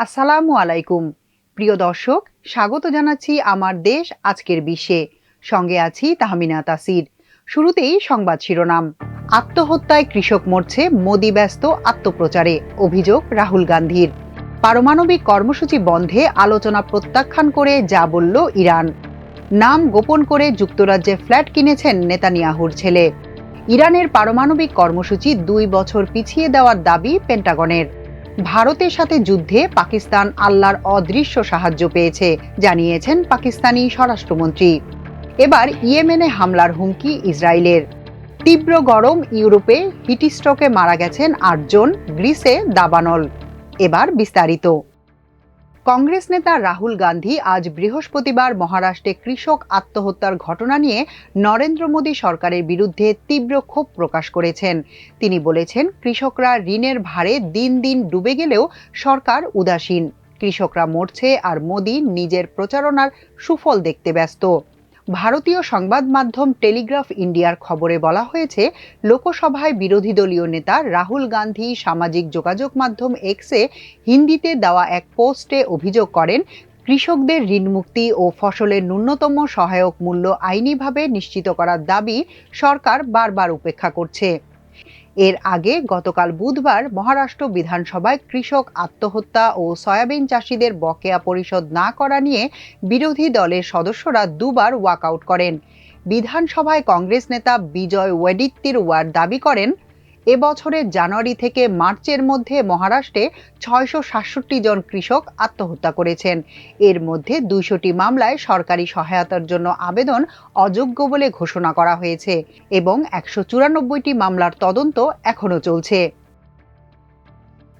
আসসালামু আলাইকুম। প্রিয় দর্শক, স্বাগত জানাচ্ছি আমার দেশ আজকের বিশ্বে। সঙ্গে আছি তাহমিনা তাসির। শুরুতেই সংবাদ শিরোনাম। আত্মহত্যায় কৃষক মরছে, মোদি ব্যস্ত আত্মপ্রচারে, অভিযোগ রাহুল গান্ধীর। পারমাণবিক কর্মসূচি বন্ধে আলোচনা প্রত্যাখ্যান করে যা বলল ইরান। নাম গোপন করে যুক্তরাজ্যে ফ্ল্যাট কিনেছেন নেতানিয়াহুর ছেলে। ইরানের পারমাণবিক কর্মসূচি 2 বছর পিছিয়ে দেওয়ার দাবি পেন্টাগনের। ভারতের সাথে যুদ্ধে পাকিস্তান আল্লাহর অদৃশ্য সাহায্য পেয়েছে, জানিয়েছেন পাকিস্তানি স্বরাষ্ট্রমন্ত্রী। এবার ইয়েমেনে হামলার হুমকি ইসরায়েলের। তীব্র গরম ইউরোপে, হিটস্ট্রোকে মারা গেছেন 8 জন, গ্রিসে দাবানল। এবার বিস্তারিত। কংগ্রেস নেতা রাহুল গান্ধী আজ বৃহস্পতিবার মহারাষ্ট্রে কৃষক আত্মহত্যার ঘটনা নিয়ে নরেন্দ্র মোদী সরকারের বিরুদ্ধে তীব্র ক্ষোভ প্রকাশ করেছেন। তিনি বলেছেন, কৃষকরা ঋণের ভারে দিন দিন ডুবে গেলেও সরকার উদাসীন। কৃষকরা মরছে আর মোদী নিজের প্রচারণার সুফল দেখতে ব্যস্ত। ভারতীয় সংবাদ মাধ্যম টেলিগ্রাফ ইন্ডিয়ার খবরে বলা হয়েছে, লোকসভায় বিরোধী দলীয় নেতা রাহুল গান্ধী সামাজিক যোগাযোগ মাধ্যম এক্সে হিন্দিতে দেওয়া এক পোস্টে অভিযোগ করেন, কৃষকদের ঋণমুক্তি ও ফসলের ন্যূনতম সহায়ক মূল্য আইনিভাবে নিশ্চিত করার দাবি সরকার বারবার উপেক্ষা করছে। এর আগে গতকাল বুধবার মহারাষ্ট্র বিধানসভায় কৃষক আত্মহত্যা ও সয়াবিন চাষিদের বকেয়া পরিশোধ না করা নিয়ে বিরোধী দলের সদস্যরা দুবার ওয়াকআউট করেন। বিধানসভায় কংগ্রেস নেতা বিজয় ওয়েডিত্তিরওয়ার দাবি করেন, এবছরের জানুয়ারি থেকে মার্চের মধ্যে মহারাষ্ট্রে 667 জন কৃষক আত্মহত্যা করেছেন। এর মধ্যে 200টি মামলায় সরকারি সহায়তার জন্য আবেদন অযোগ্য বলে ঘোষণা করা হয়েছে এবং 194টি মামলার তদন্ত এখনো চলছে।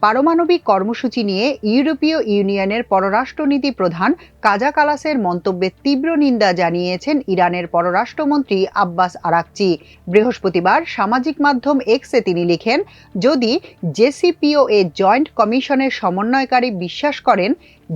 পারমাণবিক কর্মসূচি নিয়ে ইউরোপীয় ইউনিয়নের পররাষ্ট্রনীতি প্রধান কাজা কালাসের মন্তব্যের তীব্র নিন্দা জানিয়েছেন ইরানের পররাষ্ট্রমন্ত্রী আব্বাস আরাকচি। বৃহস্পতিবার সামাজিক মাধ্যম এক্সে তিনি লিখেন, যদি জেসিপিওএ জয়েন্ট কমিশনের সমন্বয়কারী বিশ্বাস করেন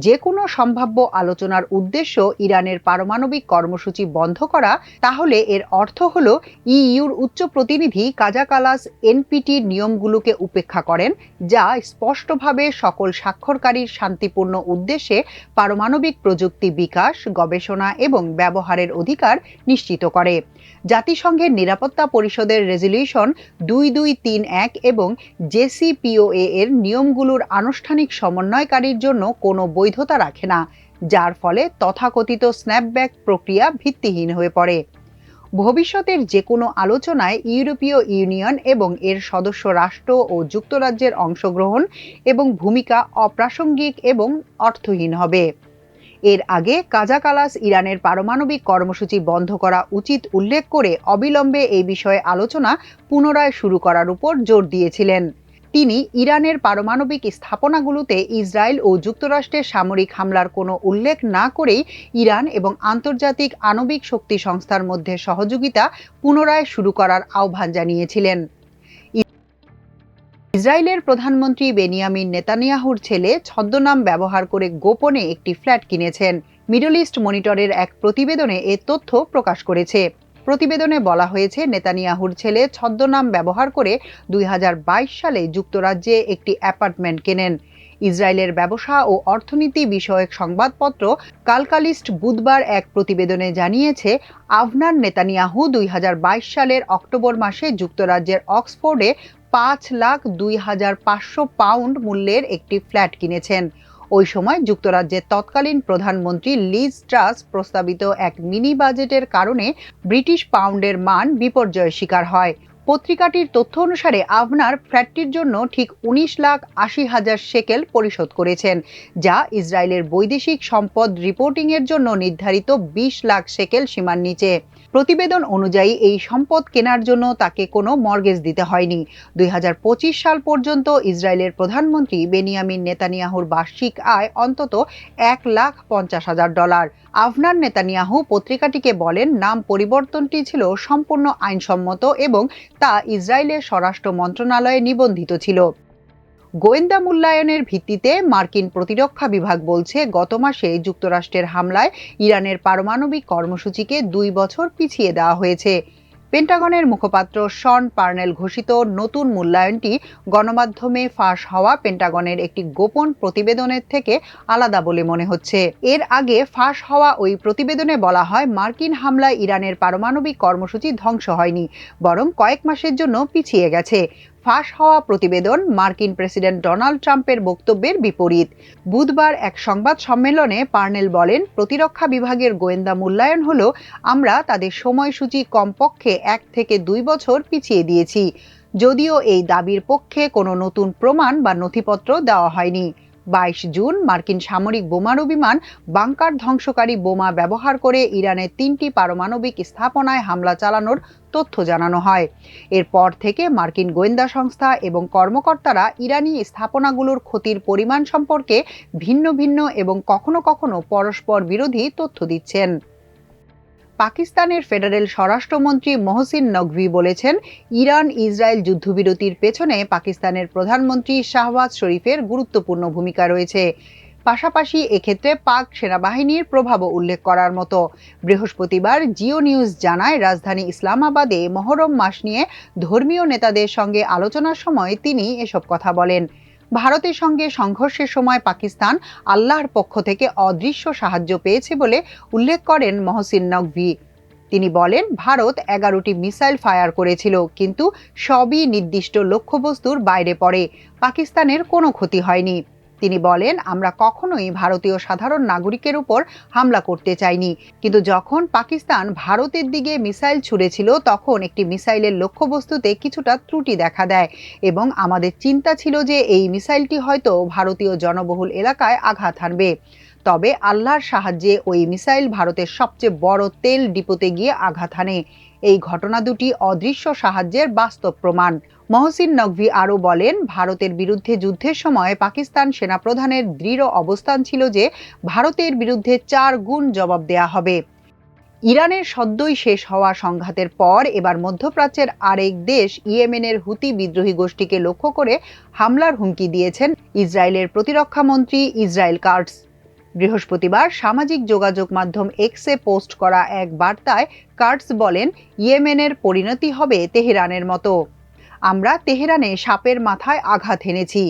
যে কোনো সম্ভাব্য আলোচনার উদ্দেশ্য ইরানের পারমাণবিক কর্মসূচি বন্ধ করা, তাহলে এর অর্থ হল ইইউর উচ্চ প্রতিনিধি কাজা কালাস এনপিটির নিয়মগুলোকে উপেক্ষা করেন, যা স্পষ্টভাবে সকল স্বাক্ষরকারীর শান্তিপূর্ণ উদ্দেশ্যে পারমাণবিক প্রযুক্তি বিকাশ, গবেষণা এবং ব্যবহারের অধিকার নিশ্চিত করে। জাতিসংঘের নিরাপত্তা পরিষদের রেজলিউশন 2231 এবং জেসিপিওএ এর নিয়মগুলোর আনুষ্ঠানিক সমন্বয়কারীর জন্য কোনো বৈধতা রাখে না, যার ফলে তথাকথিত স্ন্যাপব্যাক প্রক্রিয়া ভিত্তিহীন হয়ে পড়ে। ভবিষ্যতের যে কোনো আলোচনায় ইউরোপীয় ইউনিয়ন এবং এর সদস্য রাষ্ট্র ও যুক্তরাজ্যের অংশগ্রহণ এবং ভূমিকা অপ্রাসঙ্গিক এবং অর্থহীন হবে। এর আগে কাজা কালাস ইরানের পারমাণবিক কর্মসূচি বন্ধ করা উচিত উল্লেখ করে অবিলম্বে এই বিষয়ে আলোচনা পুনরায় শুরু করার উপর জোর দিয়েছিলেন। তিনি ইরানের পারমাণবিক স্থাপনাগুলোতে ইসরায়েল ও যুক্তরাষ্ট্রের সামরিক হামলার কোনো উল্লেখ না করেই ইরান এবং আন্তর্জাতিক আণবিক শক্তি সংস্থার মধ্যে সহযোগিতা পুনরায় শুরু করার আহ্বান জানিয়েছিলেন। ইসরায়েলের প্রধানমন্ত্রী বেনিয়ামিন নেতানিয়াহুর ছেলে ছদ্মনাম ব্যবহার করে গোপনে একটি ফ্ল্যাট কিনেছেন। মিডল ইস্ট মনিটরের এক প্রতিবেদনে এ তথ্য প্রকাশ করেছে। প্রতিবেদনে বলা হয়েছে, নেতানিয়াহুর ছেলে ছদ্মনাম ব্যবহার করে 2022 সালে যুক্তরাজ্যে একটি অ্যাপার্টমেন্ট কেনেন। ইসরায়েলের ব্যবসা ও অর্থনীতি বিষয়ক সংবাদপত্র কালকালিস্ট বুধবার এক প্রতিবেদনে জানিয়েছে, আভনার নেতানিয়াহু 2022 সালের অক্টোবর মাসে যুক্তরাজ্যের অক্সফোর্ডে 5,02,500 পাউন্ড মূল্যের একটি ফ্ল্যাট কিনেছেন। ওই সময় যুক্তরাজ্যের তৎকালীন প্রধানমন্ত্রী লিজ ট্রাস প্রস্তাবিত এক মিনি বাজেটের কারণে ব্রিটিশ পাউন্ডের মান বিপর্যয়ের শিকার হয়। পত্রিকাটির তথ্য অনুসারে আভনার ফ্ল্যাটটির জন্য ঠিক 19,80,000 শেকেল পরিশোধ করেছেন, যা ইসরায়েলের বৈদেশিক সম্পদ রিপোর্টিংয়ের জন্য নির্ধারিত 20 লাখ শেকেল সীমার নিচে। প্রতিবেদন অনুযায়ী এই সম্পদ কেনার জন্য তাকে কোনো মর্গেজ দিতে হয়নি। 2025 সাল পর্যন্ত ইসরায়েলের প্রধানমন্ত্রী বেনিয়ামিন নেতানিয়াহুর বার্ষিক আয় অন্তত $1,50,000। আভনার নেতানিয়াহু পত্রিকাটিকে বলেন, নাম পরিবর্তনটি ছিল সম্পূর্ণ আইনসম্মত এবং তা ইসরায়েলের স্বরাষ্ট্র মন্ত্রণালয়ে নিবন্ধিত ছিল। গোয়েন্দা মূল্যায়নের ভিত্তিতে মার্কিন প্রতিরক্ষা বিভাগ বলছে, গত মাসে যুক্তরাষ্ট্রের হামলায় ইরানের পারমাণবিক কর্মসূচিকে 2 বছর পিছিয়ে দেওয়া হয়েছে। পেন্টাগনের মুখপাত্র শন পার্নেল ঘোষিত নতুন মূল্যায়নটি গণমাধ্যমে ফাঁস হওয়া পেন্টাগনের একটি গোপন প্রতিবেদনের থেকে আলাদা বলে মনে হচ্ছে। এর আগে ফাঁস হওয়া ওই প্রতিবেদনে বলা হয়, মার্কিন হামলায় ইরানের পারমাণবিক কর্মসূচি ধ্বংস হয়নি, বরং কয়েক মাসের জন্য পিছিয়ে গেছে। ফাঁস হওয়া প্রতিবেদন মার্কিন প্রেসিডেন্ট ডোনাল্ড ট্রাম্পের বক্তব্যের বিপরীত। বুধবার এক সংবাদ সম্মেলনে পার্নেল বলেন, প্রতিরক্ষা বিভাগের গোয়েন্দা মূল্যায়ন হলো আমরা তাদের সময়সূচি কমপক্ষে 1 থেকে 2 বছর পিছিয়ে দিয়েছি, যদিও এই দাবির পক্ষে কোনো নতুন প্রমাণ বা নথিপত্র দেওয়া হয়নি। 22 জুন মার্কিন সামরিক বোমারু বিমান বাংকার ধ্বংসকারী বোমা ব্যবহার করে ইরানের 3টি পারমাণবিক স্থাপনায় হামলা চালানোর তথ্য জানানো হয়। এরপর থেকে মার্কিন গোয়েন্দা সংস্থা এবং কর্মকর্তারা ইরানি স্থাপনাগুলোর ক্ষতির পরিমাণ সম্পর্কে ভিন্ন ভিন্ন এবং কখনো কখনো পরস্পর বিরোধী তথ্য দিচ্ছেন। পাকিস্তানের ফেডারেল স্বরাষ্ট্রমন্ত্রী মহসিন নকভি বলেছেন, ইরান ইসরায়েল যুদ্ধবিরতির পেছনে পাকিস্তানের প্রধানমন্ত্রী শাহবাজ শরীফের গুরুত্বপূর্ণ ভূমিকা রয়েছে। পাশাপাশি এক্ষেত্রে পাক সেনাবাহিনীর প্রভাবও উল্লেখ করার মতো। বৃহস্পতিবার জিও নিউজ জানায়, রাজধানী ইসলামাবাদে মহরম মাস নিয়ে ধর্মীয় নেতাদের সঙ্গে আলোচনার সময় তিনি এসব কথা বলেন। ভারতের সঙ্গে সংঘর্ষের সময় পাকিস্তান আল্লাহর পক্ষ থেকে অদৃশ্য সাহায্য পেয়েছে বলে উল্লেখ করেন মহসিন নকভি। তিনি বলেন, ভারত 11টি মিসাইল ফায়ার করেছিল, কিন্তু সবই নির্দিষ্ট লক্ষ্যবস্তুর বাইরে পড়ে। পাকিস্তানের কোনো ক্ষতি হয়নি। তিনি বলেন, আমরা কখনোই ভারতীয় সাধারণ নাগরিকের উপর হামলা করতে চাইনি, কিন্তু যখন পাকিস্তান ভারতের দিকে মিসাইল ছুড়েছিল তখন একটি মিসাইলের লক্ষ্যবস্তুতে কিছুটা ত্রুটি দেখা দেয় এবং আমাদের চিন্তা ছিল যে এই মিসাইলটি হয়তো ভারতীয় জনবহুল এলাকায় আঘাত হানবে। তবে আল্লাহর সাহায্যে ওই মিসাইল ভারতের সবচেয়ে বড় তেল ডিপোতে গিয়ে আঘাত হানে। এই ঘটনা দুটি অদৃশ্য সাহায্যের বাস্তব প্রমাণ। মহসিন নকভি আরও বলেন, ভারতের বিরুদ্ধে যুদ্ধের সময় পাকিস্তান সেনাপ্রধানের দৃঢ় অবস্থান ছিল যে ভারতের বিরুদ্ধে 4 গুণ জবাব দেয়া হবে। ইরানের সদ্যই শেষ হওয়া সংঘাতের পর এবার মধ্যপ্রাচ্যের আরেক দেশ ইয়েমেনের হুতি বিদ্রোহী গোষ্ঠীকে লক্ষ্য করে হামলার হুমকি দিয়েছেন ইসরায়েলের প্রতিরক্ষা মন্ত্রী ইসরায়েল কাটজ। বৃহস্পতিবার সামাজিক যোগাযোগ মাধ্যম এক্সে পোস্ট করা এক বার্তায় কাটজ বলেন, ইয়েমেনের পরিণতি হবে তেহরানের মতো। আমরা তেহরানে সাপের মাথায় আঘাত হেনেছি,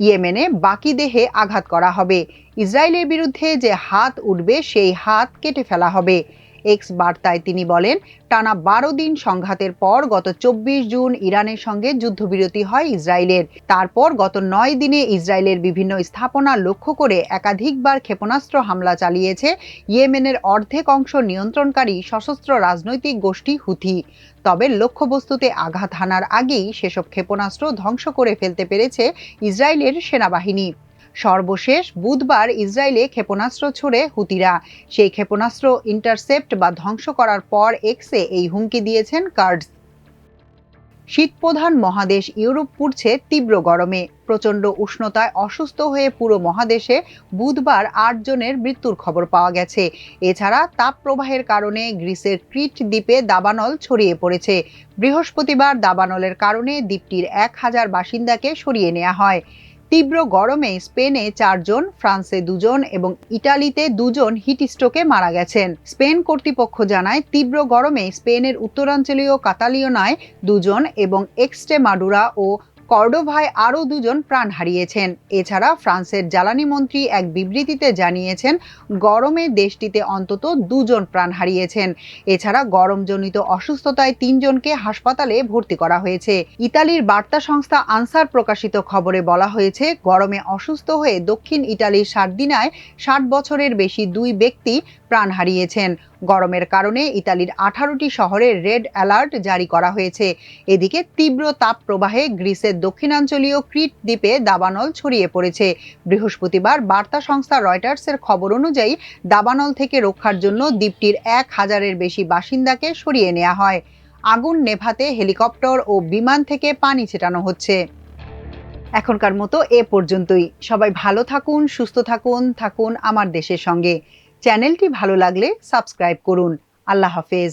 ইয়েমেনে বাকি দেহে আঘাত করা হবে। ইসরায়েলের বিরুদ্ধে যে হাত উঠবে সেই হাত কেটে ফেলা হবে। এক্স বার্তায় তিনি বলেন, টানা 12 দিন সংঘাতের পর গত 24 জুন ইরানের সঙ্গে যুদ্ধবিরতি হয় ইসরায়েলের। তারপর গত 9 দিনে ইসরায়েলের বিভিন্ন স্থাপনা লক্ষ্য করে একাধিকবার ক্ষেপণাস্ত্র হামলা চালিয়েছে ইয়েমেনের অর্ধেক অংশ নিয়ন্ত্রণকারী সশস্ত্র রাজনৈতিক গোষ্ঠী হুথি। তবে লক্ষ্যবস্তুতে আঘাত হানার আগেই সেসব ক্ষেপণাস্ত্র ধ্বংস করে ফেলতে পেরেছে ইসরায়েলের সেনাবাহিনী। সর্বশেষ বুধবার ইসরায়েলে ক্ষেপণাস্ত্র ছুড়ে হুতিরা। সেই ক্ষেপণাস্ত্র ইন্টারসেপ্ট বা ধ্বংস করার পর এক্সে এই হুমকি দিয়েছেন কাটজ। শীতপ্রধান মহাদেশ ইউরোপ পুড়ছে তীব্র গরমে। প্রচণ্ড উষ্ণতায় অসুস্থ হয়ে পুরো মহাদেশে বুধবার 8 জনের মৃত্যুর খবর পাওয়া গেছে। এছাড়া তাপপ্রবাহের কারণে গ্রিসের ক্রিট দ্বীপে দাবানল ছড়িয়ে পড়েছে। বৃহস্পতিবার দাবানলের কারণে দ্বীপটির 1000 বাসিন্দাকে সরিয়ে নেওয়া হয়। তীব্র গরমে স্পেনে 4 জন, ফ্রান্সে 2 জন এবং ইটালিতে 2 জন হিটস্ট্রোকে মারা গেছেন। স্পেন কর্তৃপক্ষ জানায়, তীব্র গরমে স্পেনের উত্তরাঞ্চলীয় কাতালিওনায় 2 জন এবং এক্সট্রেমাডুরা ও কর্ডোভায় আরও 2 জন প্রাণ হারিয়েছেন। এছাড়া ফ্রান্সের জ্বালানি মন্ত্রী এক বিবৃতিতে জানিয়েছেন, গরমে দেশটিতে অন্তত 2 জন প্রাণ হারিয়েছেন। এছাড়া গরমজনিত অসুস্থতায় 3 জনকে হাসপাতালে ভর্তি করা হয়েছে। ইতালির বার্তা সংস্থা আনসার প্রকাশিত খবরে বলা হয়েছে, গরমে অসুস্থ হয়ে দক্ষিণ ইতালির সার্দিনায় 60 বছরের বেশি 2 ব্যক্তি প্রাণ হারিয়েছেন। গরমের কারণে ইতালির 18টি শহরে রেড অ্যালার্ট জারি করা হয়েছে। এদিকে তীব্র তাপ প্রবাহে গ্রিসের দক্ষিণাঞ্চলীয় ক্রিট দ্বীপে দাবানল ছড়িয়ে পড়েছে। বৃহস্পতিবার বার্তা সংস্থা রয়টার্সের খবর অনুযায়ী দাবানল থেকে রক্ষার জন্য দ্বীপটির 1000-এর বেশি বাসিন্দাকে সরিয়ে নেওয়া হয়। আগুন নেভাতে হেলিকপ্টার ও বিমান থেকে পানি ছেটানো হচ্ছে। এখনকার মতো এ পর্যন্তই। সবাই ভালো থাকুন, সুস্থ থাকুন আমার দেশের সঙ্গে। চ্যানেলটি ভালো লাগলে সাবস্ক্রাইব করুন। আল্লাহ হাফেজ।